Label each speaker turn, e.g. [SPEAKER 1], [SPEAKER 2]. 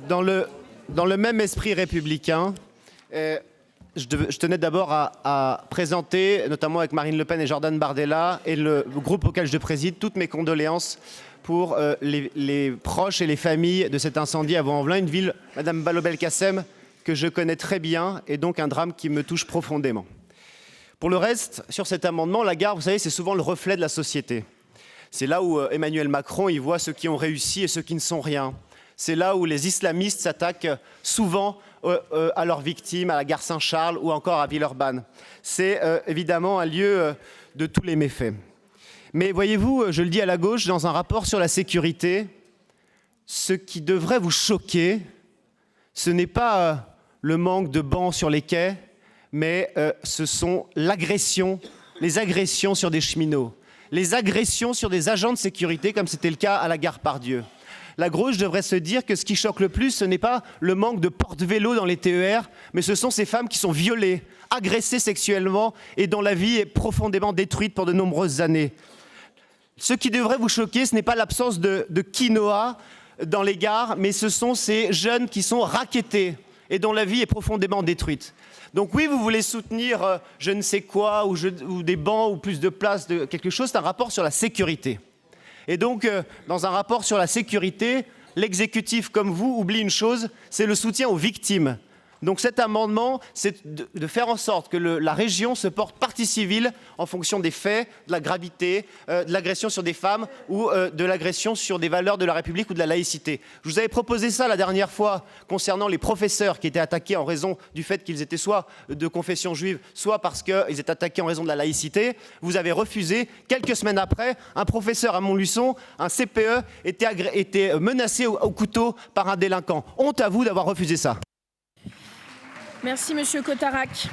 [SPEAKER 1] Dans le même esprit républicain, je tenais d'abord à présenter, notamment avec Marine Le Pen et Jordan Bardella et le groupe auquel je préside, toutes mes condoléances pour les proches et les familles de cet incendie à Vaux-en-Velin, une ville, Madame Vallaud-Belkacem, que je connais très bien, et donc un drame qui me touche profondément. Pour le reste, sur cet amendement, la gare, vous savez, c'est souvent le reflet de la société. C'est là où Emmanuel Macron, il voit ceux qui ont réussi et ceux qui ne sont rien. C'est là où les islamistes s'attaquent souvent à leurs victimes, à la gare Saint-Charles ou encore à Villeurbanne. C'est évidemment un lieu de tous les méfaits. Mais voyez-vous, je le dis à la gauche, dans un rapport sur la sécurité, ce qui devrait vous choquer, ce n'est pas le manque de bancs sur les quais, mais ce sont les agressions sur des cheminots, les agressions sur des agents de sécurité, comme c'était le cas à la gare Pardieu. La gauche devrait se dire que ce qui choque le plus, ce n'est pas le manque de porte-vélo dans les TER, mais ce sont ces femmes qui sont violées, agressées sexuellement et dont la vie est profondément détruite pour de nombreuses années. Ce qui devrait vous choquer, ce n'est pas l'absence de quinoa dans les gares, mais ce sont ces jeunes qui sont rackettés et dont la vie est profondément détruite. Donc oui, vous voulez soutenir je ne sais quoi, ou des bancs, ou plus de place, de quelque chose, c'est un rapport sur la sécurité. Et donc, dans un rapport sur la sécurité, l'exécutif, comme vous, oublie une chose, c'est le soutien aux victimes. Donc cet amendement, c'est de faire en sorte que la région se porte partie civile en fonction des faits, de la gravité, de l'agression sur des femmes ou de l'agression sur des valeurs de la République ou de la laïcité. Je vous avais proposé ça la dernière fois concernant les professeurs qui étaient attaqués en raison du fait qu'ils étaient soit de confession juive, soit parce qu'ils étaient attaqués en raison de la laïcité. Vous avez refusé. Quelques semaines après, un professeur à Montluçon, un CPE, était menacé au couteau par un délinquant. Honte à vous d'avoir refusé ça.
[SPEAKER 2] Merci Monsieur Cotarac.